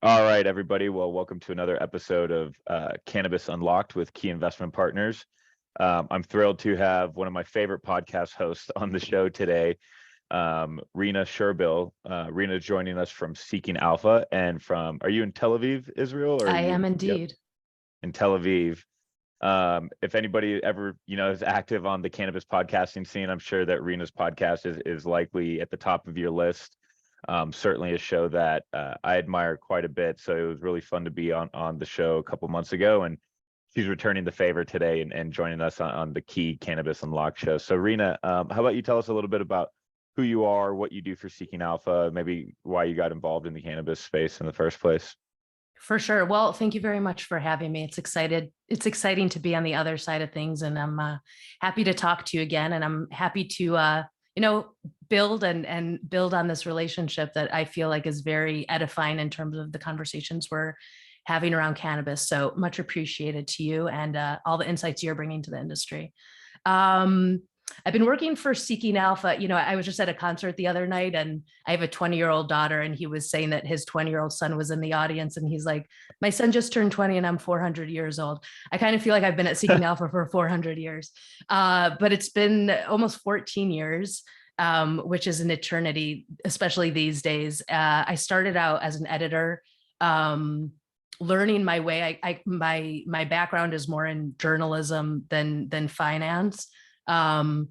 All right, everybody. Well, welcome to another episode of Cannabis Unlocked with Key Investment Partners. I'm thrilled to have one of my favorite podcast hosts on the show today, Rena Sherbill. Rena is joining us from Seeking Alpha and are you in Tel Aviv, Israel, or are I you? am Yep, indeed. in Tel Aviv. If anybody ever, is active on the cannabis podcasting scene, I'm sure that Rena's podcast is likely at the top of your list. Certainly a show that I admire quite a bit. So it was really fun to be on the show a couple months ago, and she's returning the favor today and joining us on the Key Cannabis Unlocked show. So Rena, how about you tell us a little bit about who you are, what you do for Seeking Alpha, maybe why you got involved in the cannabis space in the first place? For sure. Well, thank you very much for having me. It's exciting to be on the other side of things, and I'm happy to talk to you again. And I'm happy to, build and build on this relationship that I feel like is very edifying in terms of the conversations we're having around cannabis. So much appreciated to you and all the insights you're bringing to the industry. Um, I've been working for Seeking Alpha. I was just at a concert the other night, and I have a 20-year-old daughter, and he was saying that his 20-year-old son was in the audience, and he's like, my son just turned 20 and I'm 400 years old. I kind of feel like I've been at Seeking Alpha for 400 years, but it's been almost 14 years, which is an eternity, especially these days. I started out as an editor, learning my way. My background is more in journalism than finance. And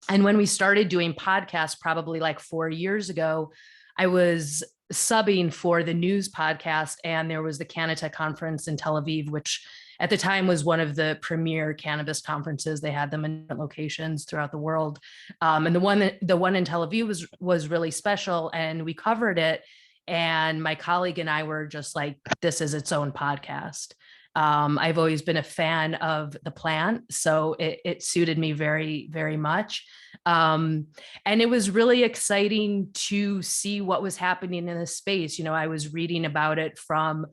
when we started doing podcasts, probably like 4 years ago, I was subbing for the news podcast, and there was the Canada conference in Tel Aviv, which at the time was one of the premier cannabis conferences. They had them in different locations throughout the world. And the one in Tel Aviv was really special, and we covered it. And my colleague and I were just like, this is its own podcast. I've always been a fan of the plant, so it suited me very, very much. And it was really exciting to see what was happening in the space. I was reading about it from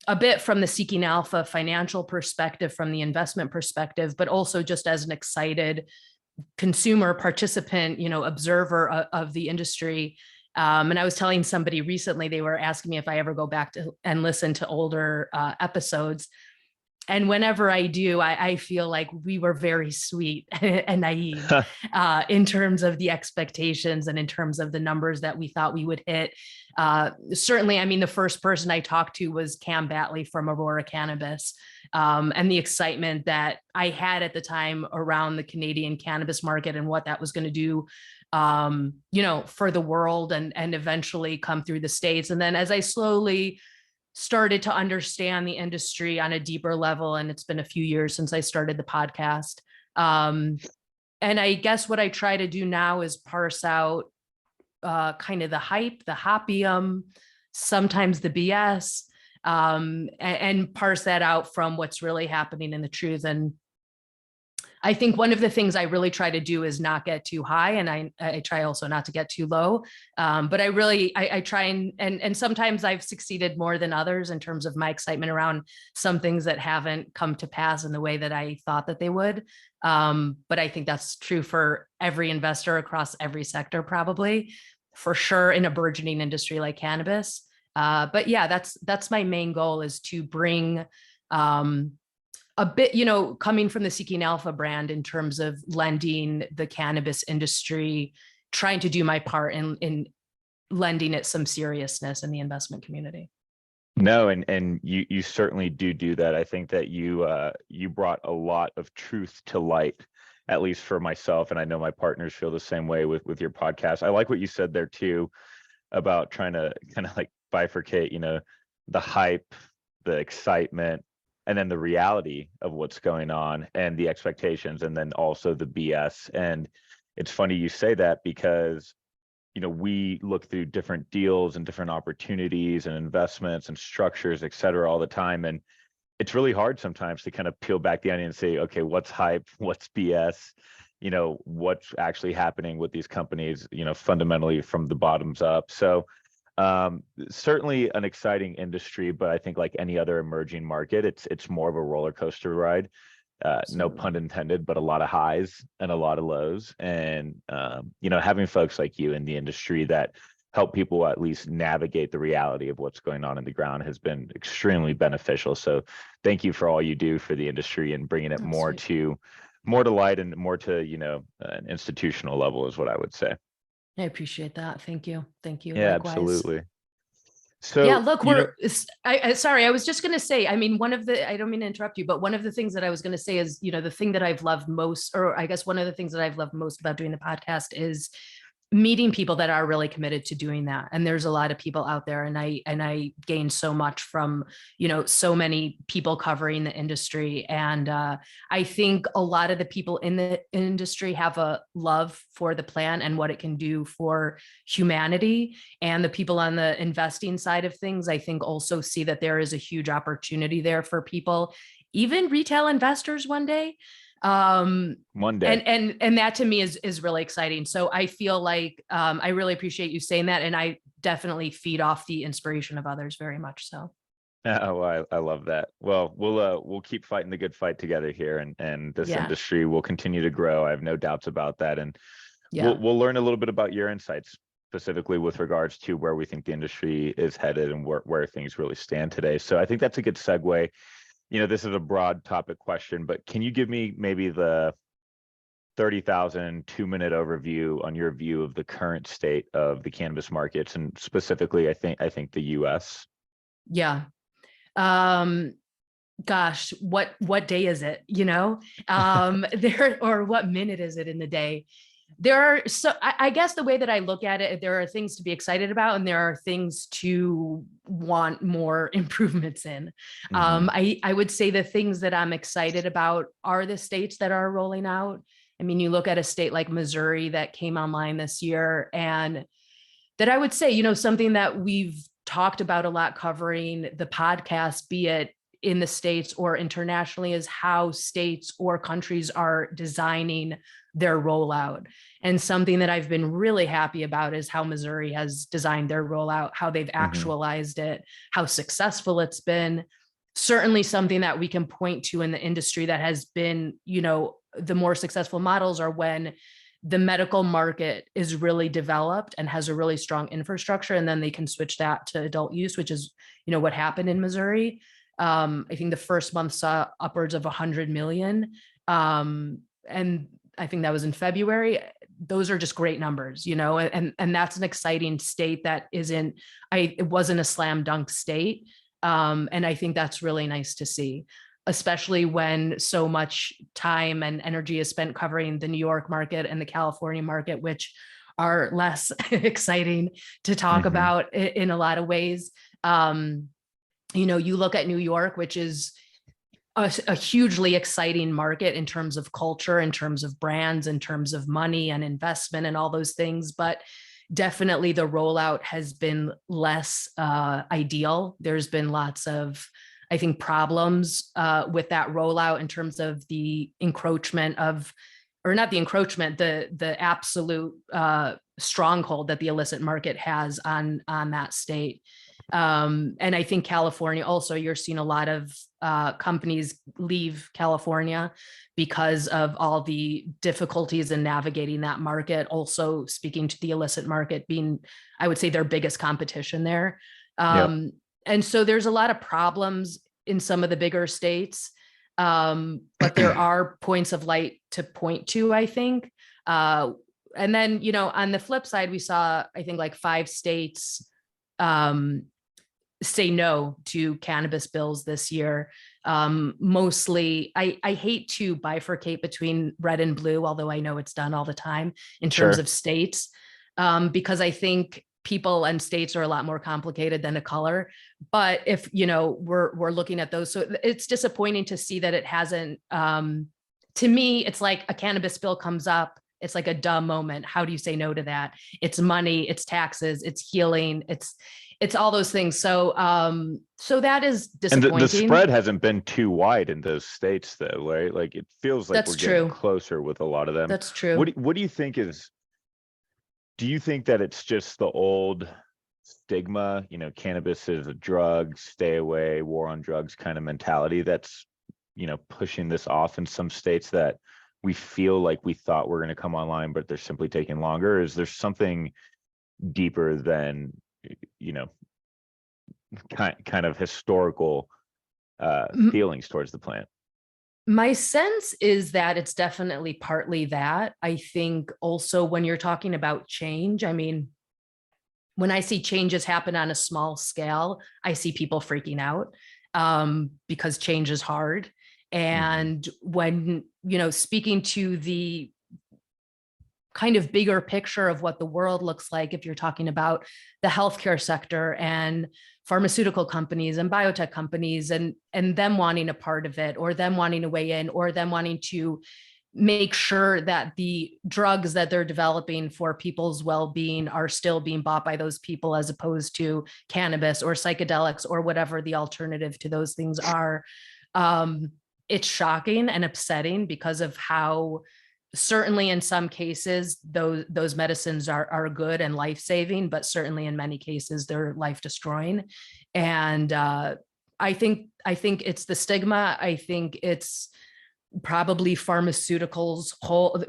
the Seeking Alpha financial perspective, from the investment perspective, but also just as an excited consumer participant, observer of the industry. And I was telling somebody recently, they were asking me if I ever go back and listen to older episodes. And whenever I do, I feel like we were very sweet and naive in terms of the expectations and in terms of the numbers that we thought we would hit. Certainly, I mean, the first person I talked to was Cam Batley from Aurora Cannabis, and the excitement that I had at the time around the Canadian cannabis market and what that was going to do, for the world and eventually come through the States. And then as I slowly started to understand the industry on a deeper level, and it's been a few years since I started the podcast. And I guess what I try to do now is parse out kind of the hype, the hopium, sometimes the BS, and parse that out from what's really happening in the truth. And I think one of the things I really try to do is not get too high, and I try also not to get too low. But I try and sometimes I've succeeded more than others in terms of my excitement around some things that haven't come to pass in the way that I thought that they would. But I think that's true for every investor across every sector, probably, for sure, in a burgeoning industry like cannabis. But yeah, that's my main goal, is to bring a bit, coming from the Seeking Alpha brand in terms of lending the cannabis industry, trying to do my part in lending it some seriousness in the investment community. No, and you certainly do that. I think that you brought a lot of truth to light, at least for myself, and I know my partners feel the same way with your podcast. I like what you said there too about trying to kind of like bifurcate, the hype, the excitement, and then the reality of what's going on and the expectations, and then also the BS. And it's funny you say that because, we look through different deals and different opportunities and investments and structures, et cetera, all the time. And it's really hard sometimes to kind of peel back the onion and say, okay, what's hype? What's BS? What's actually happening with these companies, fundamentally from the bottoms up. So certainly an exciting industry, but I think like any other emerging market, it's more of a roller coaster ride. No pun intended, but a lot of highs and a lot of lows. And having folks like you in the industry that help people at least navigate the reality of what's going on in the ground has been extremely beneficial. So thank you for all you do for the industry and bringing it That's sweet. more to light and more to, an institutional level is what I would say. I appreciate that. Thank you. Thank you. Yeah, Likewise. absolutely. Yeah, So, look, sorry, I was just going to say, I mean, I don't mean to interrupt you, but one of the things that I was going to say is, the thing that I've loved most, or I guess one of the things that I've loved most about doing the podcast is meeting people that are really committed to doing that. And there's a lot of people out there, and I gained so much from, so many people covering the industry. And I think a lot of the people in the industry have a love for the plant and what it can do for humanity. And the people on the investing side of things, I think, also see that there is a huge opportunity there for people, even retail investors one day. one day. And that to me is really exciting. So I feel like I really appreciate you saying that, and I definitely feed off the inspiration of others very much so. Oh, I love that. Well, we'll keep fighting the good fight together here, and this Yeah. industry will continue to grow. I have no doubts about that. And Yeah. we'll learn a little bit about your insights, specifically with regards to where we think the industry is headed and where things really stand today. So I think that's a good segue. This is a broad topic question, but can you give me maybe the 30,000 2-minute overview on your view of the current state of the cannabis markets, and specifically, I think the U.S. Yeah. Gosh, what day is it? There, or what minute is it in the day? There are, so I guess the way that I look at it, there are things to be excited about, and there are things to want more improvements in. I would say the things that I'm excited about are the states that are rolling out. I mean, you look at a state like Missouri that came online this year, and that I would say, something that we've talked about a lot covering the podcast, be it in the States or internationally, is how states or countries are designing their rollout. And something that I've been really happy about is how Missouri has designed their rollout, how they've actualized it, how successful it's been. Certainly something that we can point to in the industry that has been, the more successful models are when the medical market is really developed and has a really strong infrastructure, and then they can switch that to adult use, which is, what happened in Missouri. I think the first month saw upwards of 100 million. And I think that was in February. Those are just great numbers, and that's an exciting state that it wasn't a slam dunk state. And I think that's really nice to see, especially when so much time and energy is spent covering the New York market and the California market, which are less exciting to talk about in a lot of ways. You look at New York, which is a hugely exciting market in terms of culture, in terms of brands, in terms of money and investment and all those things. But definitely the rollout has been less ideal. There's been lots of, I think, problems with that rollout in terms of the encroachment of, or not the encroachment, the absolute stronghold that the illicit market has on that state. And I think California also, you're seeing a lot of companies leave California because of all the difficulties in navigating that market. Also speaking to the illicit market being, I would say, their biggest competition there. And so there's a lot of problems in some of the bigger states. But there are points of light to point to, I think. And then, on the flip side, we saw, I think, like 5 states say no to cannabis bills this year. Mostly, I hate to bifurcate between red and blue, although I know it's done all the time in terms of states, because I think people and states are a lot more complicated than a color. But if, we're looking at those, so it's disappointing to see that it hasn't, to me, it's like a cannabis bill comes up. It's like a dumb moment. How do you say no to that? It's money, it's taxes, it's healing, it's all those things. So that is disappointing. And the spread hasn't been too wide in those states, though, right? Like, it feels like we're getting closer with a lot of them. That's true. What do you think do you think that it's just the old stigma, cannabis is a drug, stay away, war on drugs kind of mentality that's, pushing this off in some states that we feel like we thought were going to come online, but they're simply taking longer? Is there something deeper than, you know, kind of historical feelings towards the plant. My sense is that it's definitely partly that. I think also when you're talking about change, I mean, when I see changes happen on a small scale, I see people freaking out because change is hard. And when, you know, speaking to the kind of bigger picture of what the world looks like, if you're talking about the healthcare sector and pharmaceutical companies and biotech companies and them wanting a part of it, or them wanting to weigh in, or them wanting to make sure that the drugs that they're developing for people's well-being are still being bought by those people, as opposed to cannabis or psychedelics or whatever the alternative to those things are. It's shocking and upsetting because of how, certainly in some cases, those medicines are good and life-saving, but certainly in many cases they're life-destroying. And I think it's the stigma. I think it's probably pharmaceuticals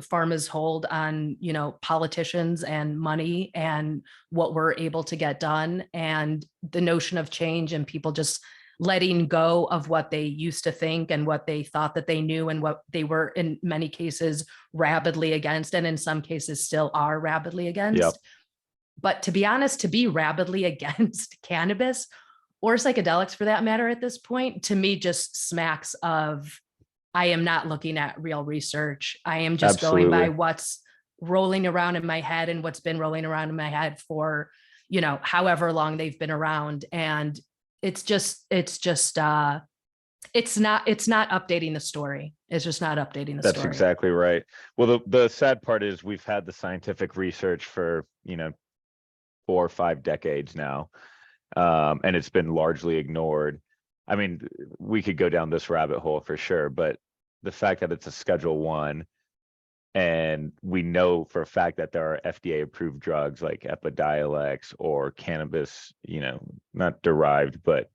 pharma's hold on, you know, politicians and money and what we're able to get done, and the notion of change and people just letting go of what they used to think and what they thought that they knew and what they were in many cases rabidly against, and in some cases still are rabidly against. Yep. But to be honest, to be rabidly against cannabis or psychedelics for that matter at this point, to me just smacks of, I am not looking at real research. I am just going by what's rolling around in my head and what's been rolling around in my head for, you know, however long they've been around. And it's not updating the story. It's just not updating the story. That's exactly right. Well, the sad part is we've had the scientific research for, you know, 4 or 5 decades now, and it's been largely ignored. I mean, we could go down this rabbit hole for sure, but the fact that it's a Schedule 1, and we know for a fact that there are FDA approved drugs like Epidiolex or cannabis, you know, not derived, but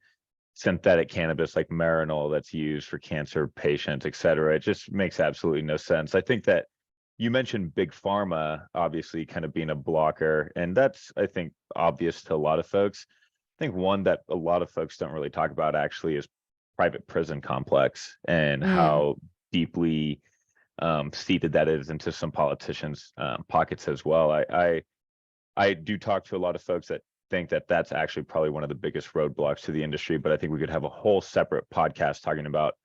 synthetic cannabis like Marinol that's used for cancer patients, et cetera. It just makes absolutely no sense. I think that you mentioned big pharma, obviously kind of being a blocker, and that's, I think, obvious to a lot of folks. I think one that a lot of folks don't really talk about actually is private prison complex and how deeply seated that is into some politicians' pockets as well. I do talk to a lot of folks that think that that's actually probably one of the biggest roadblocks to the industry, but I think we could have a whole separate podcast talking about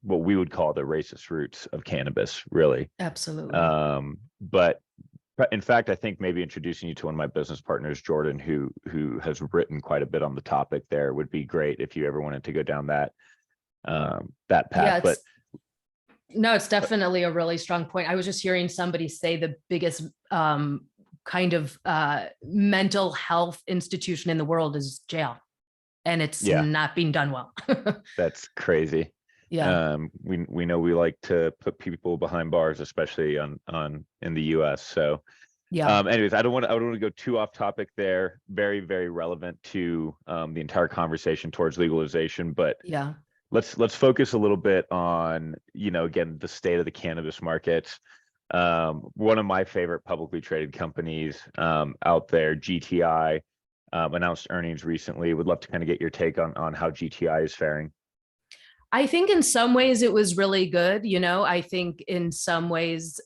what we would call the racist roots of cannabis, really. Absolutely. But in fact, I think maybe introducing you to one of my business partners, Jordan, who has written quite a bit on the topic there, would be great if you ever wanted to go down that path. Yeah, but no, it's definitely a really strong point. I was just hearing somebody say the biggest kind of mental health institution in the world is jail, and it's not being done well. That's crazy. Yeah. We know we like to put people behind bars, especially in the US. So yeah. Anyways, I don't want to go too off topic there. Very, very relevant to the entire conversation towards legalization. But yeah, let's focus a little bit on, you know, again, the state of the cannabis markets. One of my favorite publicly traded companies out there, GTI, announced earnings recently. Would love to kind of get your take on how GTI is faring. I think in some ways it was really good. You know, I think in some ways,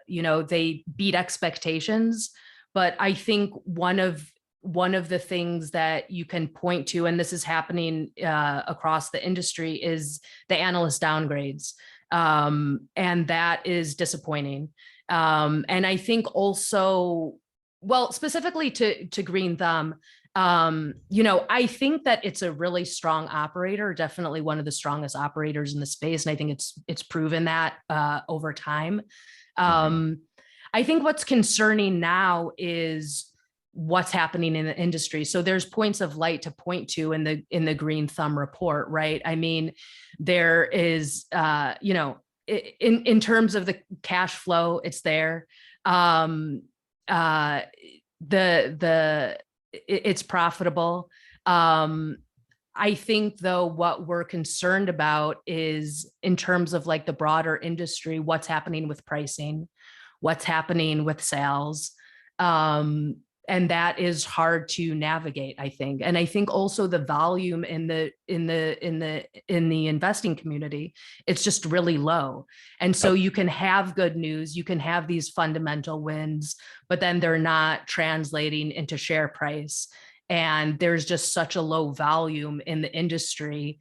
you know, they beat expectations, but I think one of the things that you can point to, and this is happening across the industry, is the analyst downgrades. And that is disappointing. And I think also, well, specifically to Green Thumb, you know, I think that it's a really strong operator, definitely one of the strongest operators in the space. And I think it's proven that over time. I think what's concerning now is what's happening in the industry. So there's points of light to point to in the Green Thumb report, right? I mean, there is, you know, in terms of the cash flow, it's there. It's profitable. I think though, what we're concerned about is in terms of like the broader industry, what's happening with pricing, what's happening with sales. And that is hard to navigate, I think. And I think also the volume in the investing community, it's just really low. And so you can have good news, you can have these fundamental wins, but then they're not translating into share price. And there's just such a low volume in the industry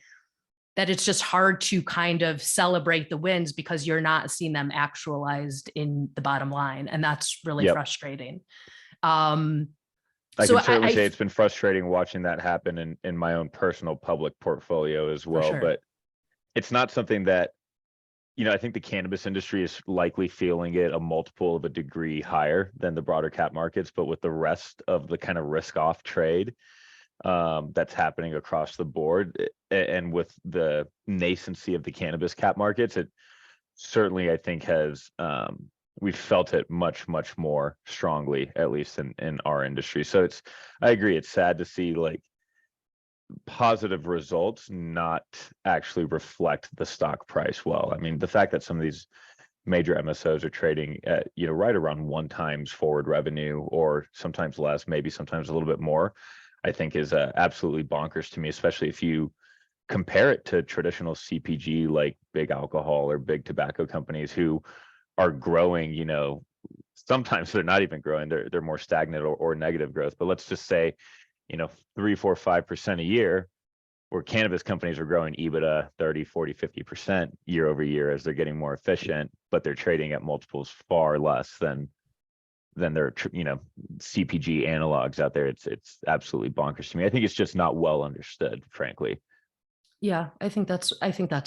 that it's just hard to kind of celebrate the wins because you're not seeing them actualized in the bottom line. And that's really frustrating. I So can certainly say it's been frustrating watching that happen in my own personal public portfolio as well. sure. But it's not something that, I think the cannabis industry is likely feeling it a multiple of a degree higher than the broader cap markets. But with the rest of the kind of risk off trade that's happening across the board, and with the nascency of the cannabis cap markets, it certainly, I think, has we've felt it much more strongly, at least in our industry. So I agree, it's sad to see like positive results not actually reflect the stock price well. I mean, the fact that some of these major MSOs are trading at right around 1x forward revenue, or sometimes less, maybe sometimes a little bit more, I think is absolutely bonkers to me, especially if you compare it to traditional CPG like big alcohol or big tobacco companies who are growing. Sometimes they're not even growing, they're more stagnant or negative growth, but let's just say 3, 4, 5% a year, where cannabis companies are growing EBITDA 30, 40, 50% year over year as they're getting more efficient, but they're trading at multiples far less than their CPG analogs out there. It's absolutely bonkers to me. I think it's just not well understood, frankly. Yeah, I think that's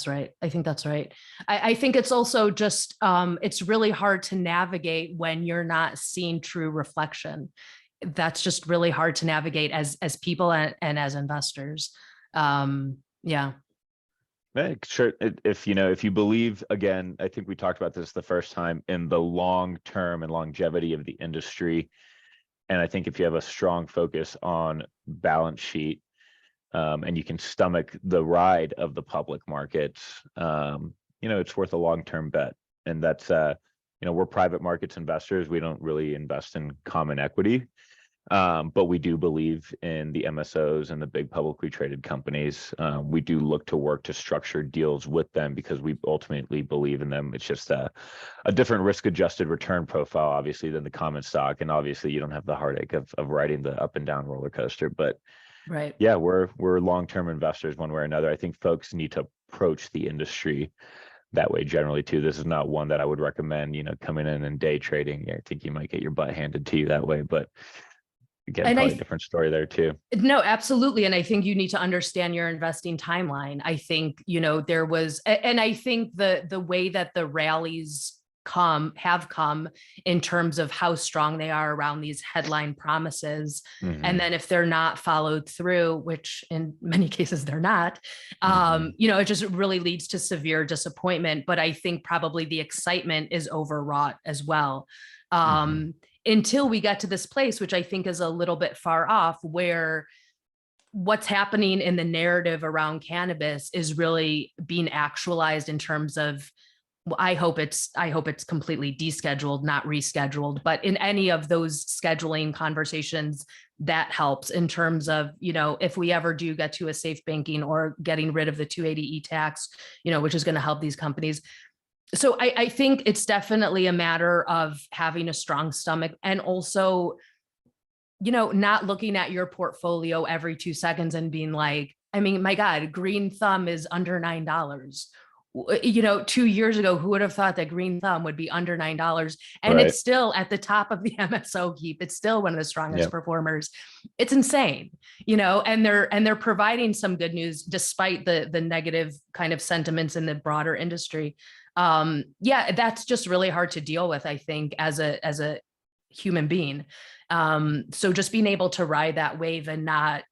right. I think it's also just it's really hard to navigate when you're not seeing true reflection. That's just really hard to navigate as people and as investors. Yeah. Sure. If you believe, again, I think we talked about this the first time, in the long term and longevity of the industry, and I think if you have a strong focus on balance sheet, and you can stomach the ride of the public markets, it's worth a long-term bet. And that's we're private markets investors. We don't really invest in common equity. But we do believe in the MSOs and the big publicly traded companies. We do look to work to structure deals with them because we ultimately believe in them. It's just a different risk-adjusted return profile, obviously, than the common stock. And obviously, you don't have the heartache of riding the up and down roller coaster. But right. Yeah, we're long-term investors one way or another. I think folks need to approach the industry that way generally too. This is not one that I would recommend, coming in and day trading. I think you might get your butt handed to you that way, but again, probably a different story there too. No, absolutely. And I think you need to understand your investing timeline. I think, there was, and I think the way that the rallies have come in terms of how strong they are around these headline promises. Mm-hmm. And then if they're not followed through, which in many cases they're not, it just really leads to severe disappointment. But I think probably the excitement is overwrought as well. Until we get to this place, which I think is a little bit far off, where what's happening in the narrative around cannabis is really being actualized in terms of, I hope it's completely descheduled, not rescheduled, but in any of those scheduling conversations, that helps in terms of, if we ever do get to a safe banking or getting rid of the 280E tax, which is going to help these companies. So I think it's definitely a matter of having a strong stomach, and also, not looking at your portfolio every 2 seconds and being like, I mean, my God, Green Thumb is under $9. 2 years ago, who would have thought that Green Thumb would be under $9? And It's still at the top of the MSO heap. It's still one of the strongest performers. It's insane, and they're providing some good news despite the negative kind of sentiments in the broader industry. That's just really hard to deal with, I think, as a human being. So just being able to ride that wave and not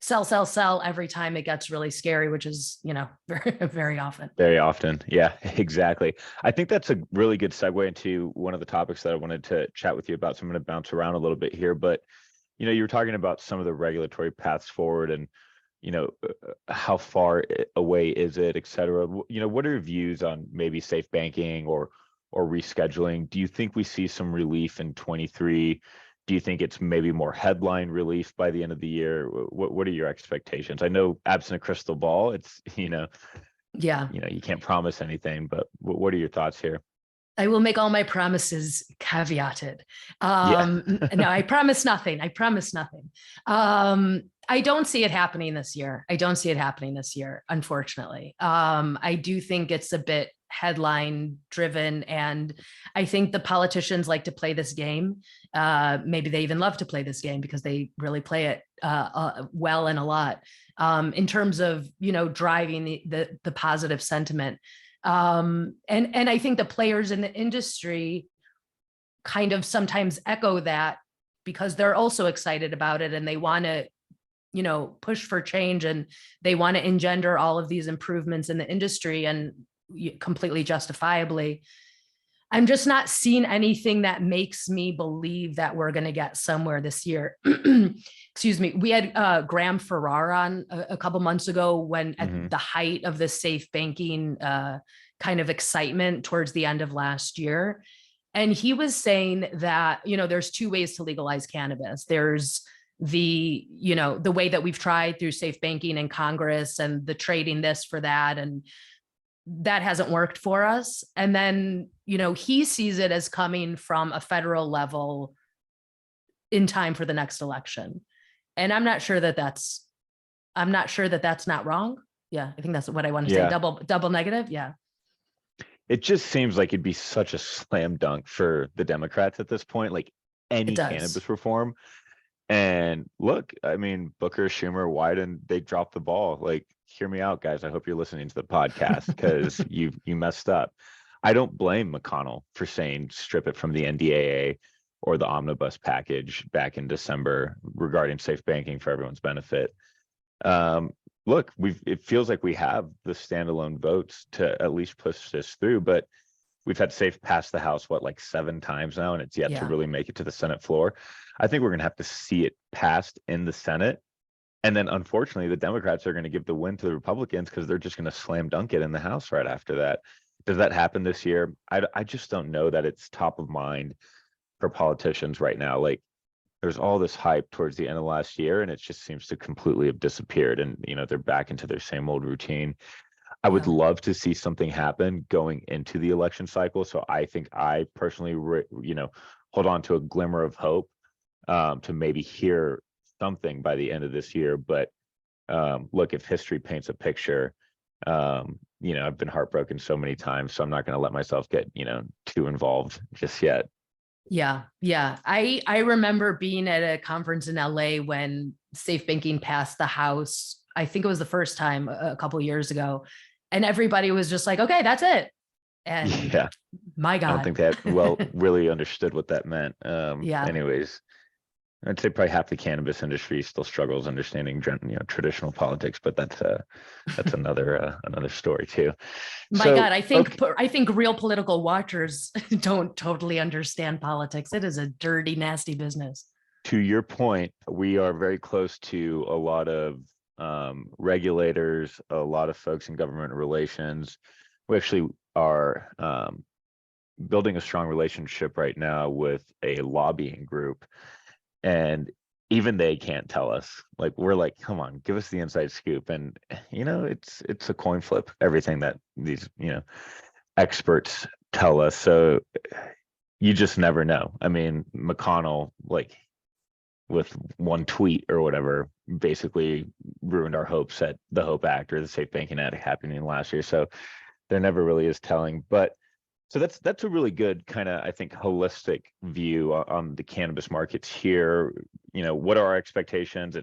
sell every time it gets really scary, which is, very, very often. Very often. Yeah, exactly. I think that's a really good segue into one of the topics that I wanted to chat with you about. So I'm going to bounce around a little bit here, but, you were talking about some of the regulatory paths forward and, how far away is it, et cetera. What are your views on maybe safe banking or rescheduling? Do you think we see some relief in 23? Do you think it's maybe more headline relief by the end of the year? What are your expectations? I know, absent a crystal ball, it's Yeah. you can't promise anything, but what are your thoughts here? I will make all my promises caveated. Yeah. No, I promise nothing. I promise nothing. I don't see it happening this year. I don't see it happening this year, unfortunately. I do think it's a bit headline driven, and I think the politicians like to play this game. Maybe they even love to play this game because they really play it well and a lot, in terms of driving the positive sentiment. And I think the players in the industry kind of sometimes echo that because they're also excited about it and they want to push for change, and they want to engender all of these improvements in the industry, and completely justifiably. I'm just not seeing anything that makes me believe that we're going to get somewhere this year. Excuse me. We had Graham Farrar on a couple months ago when at the height of the safe banking kind of excitement towards the end of last year. And he was saying that, there's two ways to legalize cannabis. There's the way that we've tried through safe banking in Congress and the trading this for that. And that hasn't worked for us. And then, he sees it as coming from a federal level in time for the next election. And I'm not sure that that's not wrong. Yeah, I think that's what I want to say. Double negative. Yeah. It just seems like it'd be such a slam dunk for the Democrats at this point, like any cannabis reform. And look, I mean, Booker, Schumer, Wyden, they dropped the ball. Like, hear me out, guys. I hope you're listening to the podcast because you messed up. I don't blame McConnell for saying strip it from the NDAA or the omnibus package back in December regarding safe banking for everyone's benefit. Look, it feels like we have the standalone votes to at least push this through, but we've had SAFE pass the House, like 7 times now, and it's yet to really make it to the Senate floor. I think we're going to have to see it passed in the Senate. And then, unfortunately, the Democrats are going to give the win to the Republicans because they're just going to slam dunk it in the House right after that. Does that happen this year? I just don't know that it's top of mind for politicians right now. Like, there's all this hype towards the end of last year, and it just seems to completely have disappeared. And, they're back into their same old routine. I would love to see something happen going into the election cycle. So I think I personally, hold on to a glimmer of hope to maybe hear something by the end of this year. But look, if history paints a picture, I've been heartbroken so many times, so I'm not going to let myself get, too involved just yet. Yeah. Yeah. I remember being at a conference in LA when safe banking passed the House. I think it was the first time a couple of years ago. And everybody was just like, okay, that's it. And my God. I don't think that really understood what that meant. Anyways, I'd say probably half the cannabis industry still struggles understanding, traditional politics, but that's another story too. My God, I think real political watchers don't totally understand politics. It is a dirty, nasty business. To your point, we are very close to a lot of regulators, a lot of folks in government relations. We actually are building a strong relationship right now with a lobbying group, and even they can't tell us. Like, we're like, come on, give us the inside scoop. And it's a coin flip, everything that these experts tell us. So you just never know. I mean, McConnell, like, with one tweet or whatever, basically ruined our hopes at the HOPE Act or the Safe Banking Act happening last year. So there never really is telling. But so that's a really good kind of, I think, holistic view on the cannabis markets here. What are our expectations?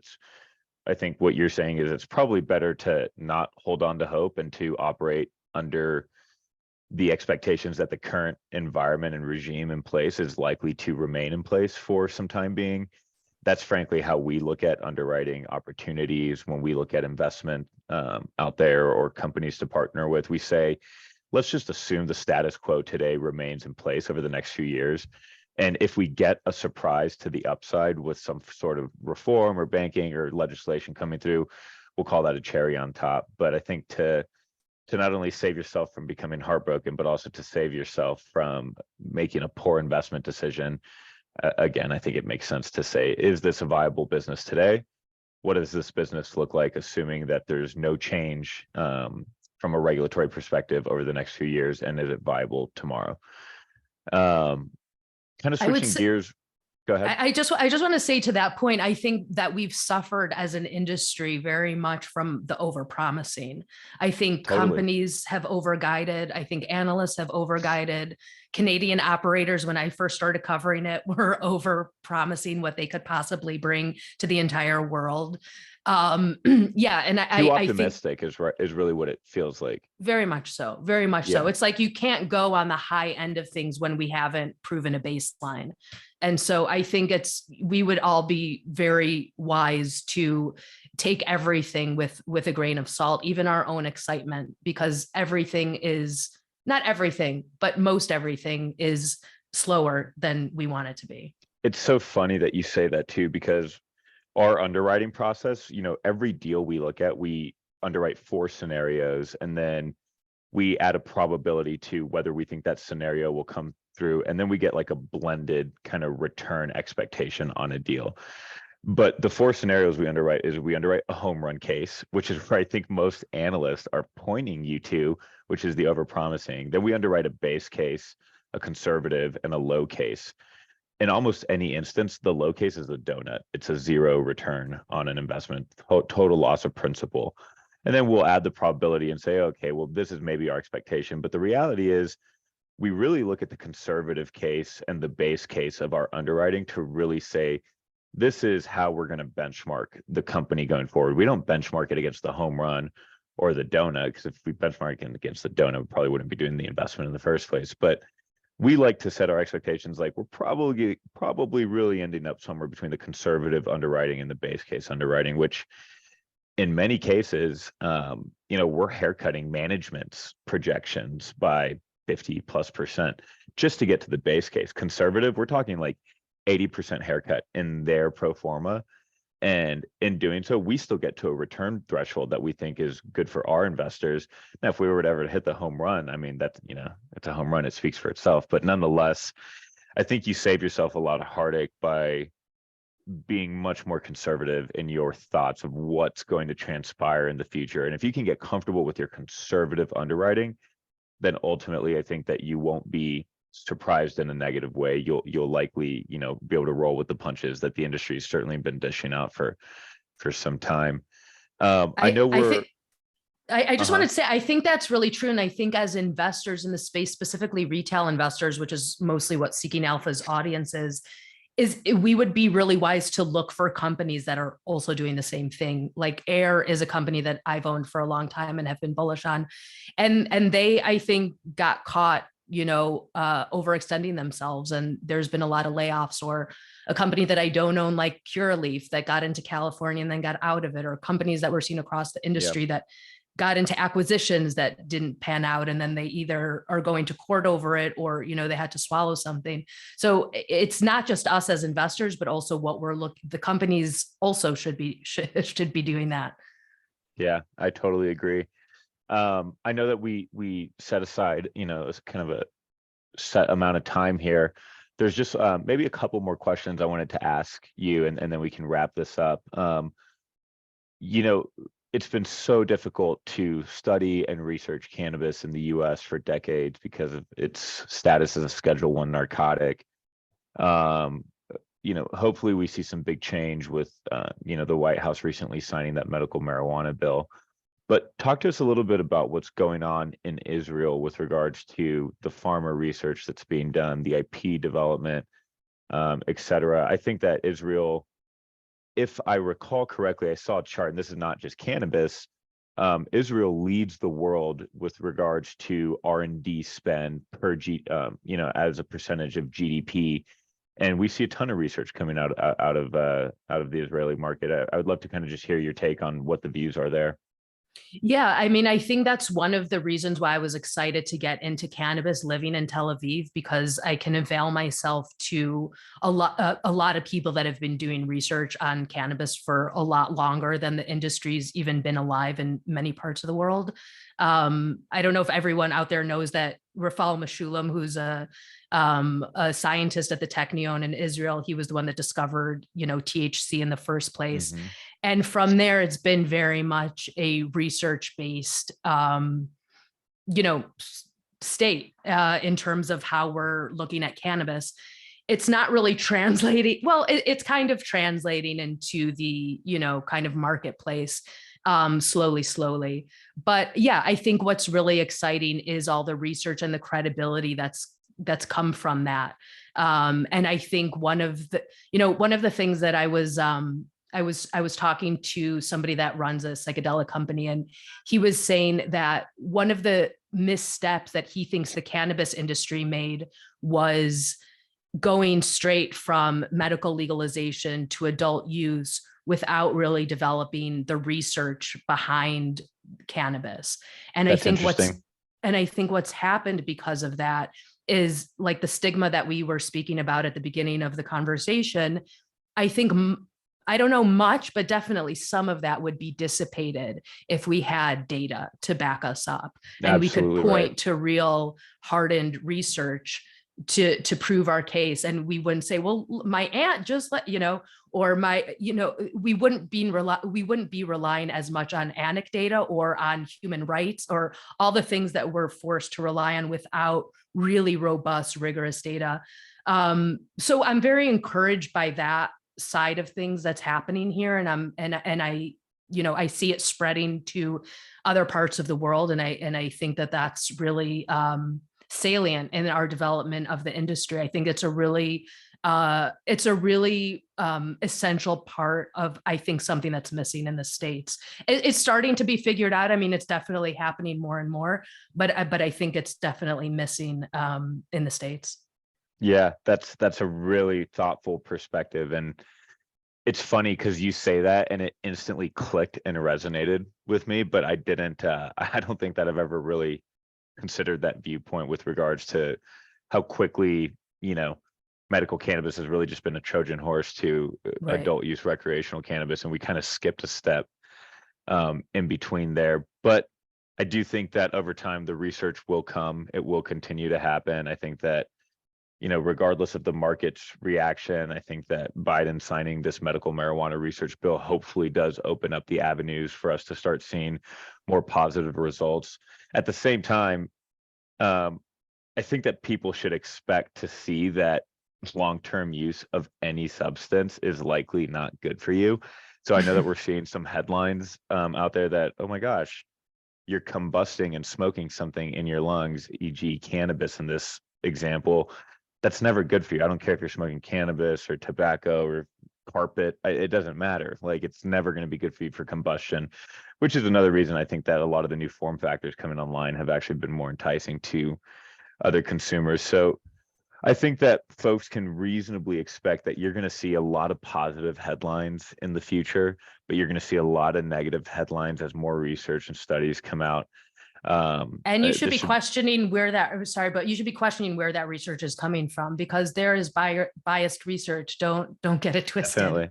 I think what you're saying is it's probably better to not hold on to hope and to operate under the expectations that the current environment and regime in place is likely to remain in place for some time being. That's frankly how we look at underwriting opportunities when we look at investment out there or companies to partner with. We say, let's just assume the status quo today remains in place over the next few years. And if we get a surprise to the upside with some sort of reform or banking or legislation coming through, we'll call that a cherry on top. But I think to not only save yourself from becoming heartbroken, but also to save yourself from making a poor investment decision, again, I think it makes sense to say, is this a viable business today? What does this business look like, assuming that there's no change from a regulatory perspective over the next few years, and is it viable tomorrow? Kind of I would switching say, gears. Go ahead. I just want to say to that point, I think that we've suffered as an industry very much from the overpromising. I think Totally. companies have overguided. I think analysts have overguided. Canadian operators, when I first started covering it, were overpromising what they could possibly bring to the entire world. Yeah, and Too I think optimistic is really what it feels like. very much so, very much so. Yeah. It's like you can't go on the high end of things when we haven't proven a baseline. And so I think we would all be very wise to take everything with a grain of salt, even our own excitement, because everything is, not everything, but most everything is slower than we want it to be. It's so funny that you say that too, because our underwriting process, every deal we look at, we underwrite 4 scenarios, and then we add a probability to whether we think that scenario will come through. And then we get like a blended kind of return expectation on a deal. But the 4 scenarios we underwrite is, we underwrite a home run case, which is where I think most analysts are pointing you to, which is the overpromising. Then we underwrite a base case, a conservative, and a low case. In almost any instance, the low case is a donut. It's a 0 return on an investment, total loss of principal. And then we'll add the probability and say, okay, well, this is maybe our expectation. But the reality is, we really look at the conservative case and the base case of our underwriting to really say, this is how we're going to benchmark the company going forward. We don't benchmark it against the home run or the donut, because if we benchmark it against the donut, we probably wouldn't be doing the investment in the first place. But we like to set our expectations like we're probably really ending up somewhere between the conservative underwriting and the base case underwriting, which in many cases, we're haircutting management's projections by 50+% just to get to the base case. Conservative, we're talking like 80% haircut in their pro forma. And in doing so, we still get to a return threshold that we think is good for our investors. Now, if we were to ever hit the home run, I mean, that's, it's a home run, it speaks for itself. But nonetheless, I think you save yourself a lot of heartache by being much more conservative in your thoughts of what's going to transpire in the future. And if you can get comfortable with your conservative underwriting, then ultimately I think that you won't be surprised in a negative way. You'll likely, be able to roll with the punches that the industry has certainly been dishing out for some time. I know we're. I just wanted to say, I think that's really true. And I think as investors in the space, specifically retail investors, which is mostly what Seeking Alpha's audience is we would be really wise to look for companies that are also doing the same thing. Like Air is a company that I've owned for a long time and have been bullish on. And they, I think, got caught overextending themselves. And there's been a lot of layoffs, or a company that I don't own, like Curaleaf, that got into California and then got out of it, or companies that we're seeing across the industry that got into acquisitions that didn't pan out. And then they either are going to court over it, or, they had to swallow something. So it's not just us as investors, but also what the companies also should be doing that. Yeah, I totally agree. I know that we set aside, as kind of a set amount of time here. There's just maybe a couple more questions I wanted to ask you, and then we can wrap this up. It's been so difficult to study and research cannabis in the US for decades because of its status as a Schedule I narcotic. Hopefully we see some big change with, the White House recently signing that medical marijuana bill. But talk to us a little bit about what's going on in Israel with regards to the pharma research that's being done, the IP development, et cetera. I think that Israel, if I recall correctly, I saw a chart, and this is not just cannabis. Israel leads the world with regards to R&D spend per as a percentage of GDP, and we see a ton of research coming out of the Israeli market. I would love to kind of just hear your take on what the views are there. Yeah, I mean, I think that's one of the reasons why I was excited to get into cannabis living in Tel Aviv, because I can avail myself to a lot of people that have been doing research on cannabis for a lot longer than the industry's even been alive in many parts of the world. I don't know if everyone out there knows that Rafal Meshulam, who's a scientist at the Technion in Israel, he was the one that discovered, THC in the first place. Mm-hmm. And from there, it's been very much a research based, you know, state in terms of how we're looking at cannabis. It's not really translating. Well, it's kind of translating into the, kind of marketplace slowly. But yeah, I think what's really exciting is all the research and the credibility that's come from that. And I think one of the things that I was talking to somebody that runs a psychedelic company, and he was saying that one of the missteps that he thinks the cannabis industry made was going straight from medical legalization to adult use without really developing the research behind cannabis. And That's interesting. I think what's happened because of that is like the stigma that we were speaking about at the beginning of the conversation. I think I don't know much, but definitely some of that would be dissipated if we had data to back us up, and we could Absolutely point right. to real hardened research to prove our case. And we wouldn't say, well, my aunt just let, or my, we wouldn't be relying as much on anecdata or on human rights or all the things that we're forced to rely on without really robust, rigorous data. So I'm very encouraged by that side of things that's happening here. And I see it spreading to other parts of the world. And I think that that's really salient in our development of the industry. I think it's a really essential part of, I think, something that's missing in the States. It's starting to be figured out. I mean, it's definitely happening more and more, but I think it's definitely missing in the States. Yeah, that's a really thoughtful perspective. And it's funny because you say that and it instantly clicked and resonated with me, but I didn't I don't think that I've ever really considered that viewpoint with regards to how quickly, medical cannabis has really just been a Trojan horse to Right. adult use recreational cannabis, and we kind of skipped a step in between there. But I do think that over time the research will come, it will continue to happen. I think that, regardless of the market's reaction, I think that Biden signing this medical marijuana research bill hopefully does open up the avenues for us to start seeing more positive results. At the same time, I think that people should expect to see that long-term use of any substance is likely not good for you. So I know that we're seeing some headlines out there that, oh my gosh, you're combusting and smoking something in your lungs, e.g. cannabis in this example. That's never good for you. I don't care if you're smoking cannabis or tobacco or carpet. It doesn't matter. Like, it's never going to be good for you for combustion, which is another reason I think that a lot of the new form factors coming online have actually been more enticing to other consumers. So I think that folks can reasonably expect that you're going to see a lot of positive headlines in the future, but you're going to see a lot of negative headlines as more research and studies come out. And you should be should questioning where that, sorry, but you should be questioning where that research is coming from, because there is biased research. Don't get it twisted. definitely,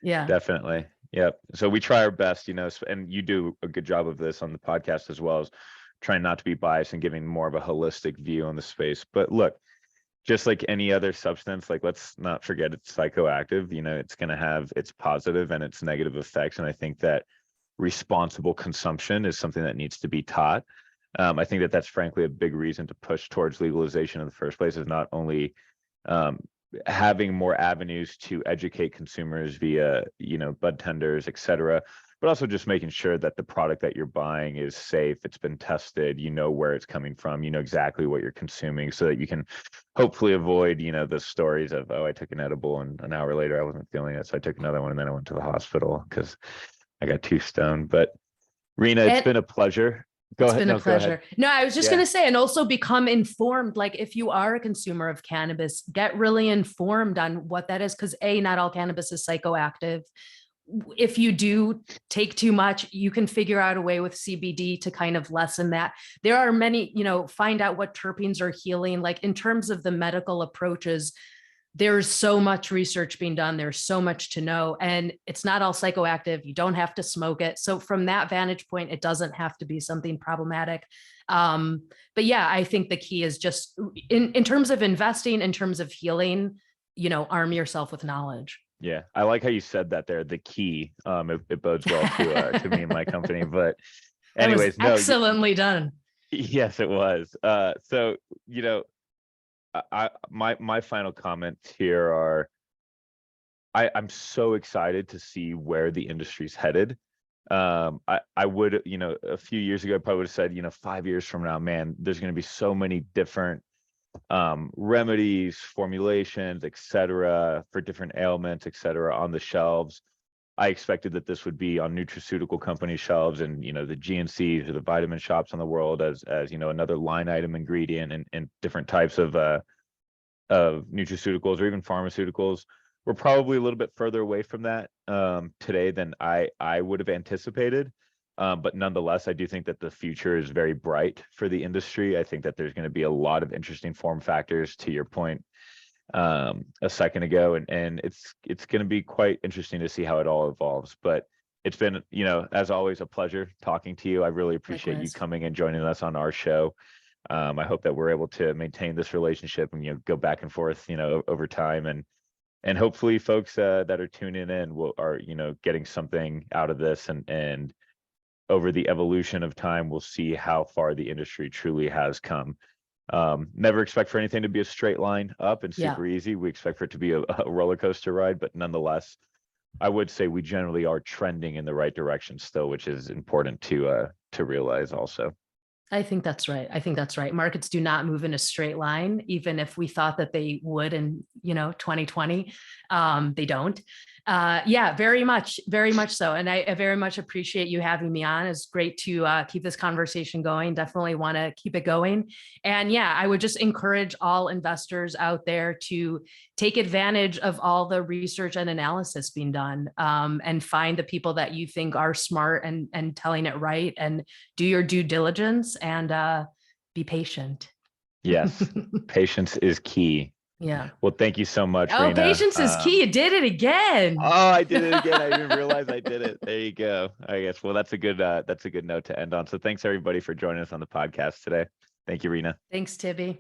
Yeah. definitely. Yep. So we try our best, and you do a good job of this on the podcast as well, as trying not to be biased and giving more of a holistic view on the space. But look, just like any other substance, like, let's not forget it's psychoactive. It's going to have its positive and its negative effects. And I think that responsible consumption is something that needs to be taught. I think that that's frankly a big reason to push towards legalization in the first place, is not only um, having more avenues to educate consumers via, bud tenders, et cetera, but also just making sure that the product that you're buying is safe, it's been tested, where it's coming from, exactly what you're consuming, so that you can hopefully avoid, the stories of, oh, I took an edible and an hour later I wasn't feeling it, so I took another one and then I went to the hospital because I got too stoned. But Rena, it's And been a pleasure. Go it's ahead. been a No, go ahead. pleasure. No, I was just going Yeah, to say, and also become informed. Like, if you are a consumer of cannabis, get really informed on what that is. Because not all cannabis is psychoactive. if you do take too much, you can figure out a way with CBD to kind of lessen that. There are many, find out what terpenes are healing. Like in terms of the medical approaches, there's so much research being done. There's so much to know, and it's not all psychoactive. You don't have to smoke it. So from that vantage point, it doesn't have to be something problematic. But yeah, I think the key is just in terms of investing, in terms of healing, arm yourself with knowledge. Yeah, I like how you said that there. The key, it bodes well to me and my company. But anyways, that was excellently done. Yes, it was. So my final comments here are, I'm so excited to see where the industry's headed. I would, a few years ago, I probably would have said, 5 years from now, man, there's going to be so many different remedies, formulations, etc., for different ailments, etc., on the shelves. I expected that this would be on nutraceutical company shelves and the GNCs or the vitamin shops in the world as another line item ingredient in different types of nutraceuticals or even pharmaceuticals. We're probably a little bit further away from that today than I would have anticipated. But nonetheless, I do think that the future is very bright for the industry. I think that there's going to be a lot of interesting form factors, to your point a second ago, and it's going to be quite interesting to see how it all evolves. But it's been, as always, a pleasure talking to you. I really appreciate you coming and joining us on our show. I hope that we're able to maintain this relationship and go back and forth over time, and hopefully folks that are tuning in are getting something out of this, and over the evolution of time, we'll see how far the industry truly has come. Never expect for anything to be a straight line up and super easy. We expect for it to be a roller coaster ride, but nonetheless, I would say we generally are trending in the right direction still, which is important to realize also. I think that's right. Markets do not move in a straight line, even if we thought that they would in 2020. They don't. Yeah, very much so. And I very much appreciate you having me on. It's great to keep this conversation going. Definitely want to keep it going. And yeah, I would just encourage all investors out there to take advantage of all the research and analysis being done, and find the people that you think are smart and telling it right, and do your due diligence and be patient. Yes, patience is key. Yeah. Well, thank you so much, Rena. Patience is key. You did it again. Oh, I did it again. I didn't realize I did it. There you go. I guess. Well, that's a good note to end on. So thanks everybody for joining us on the podcast today. Thank you, Rena. Thanks, Tiby.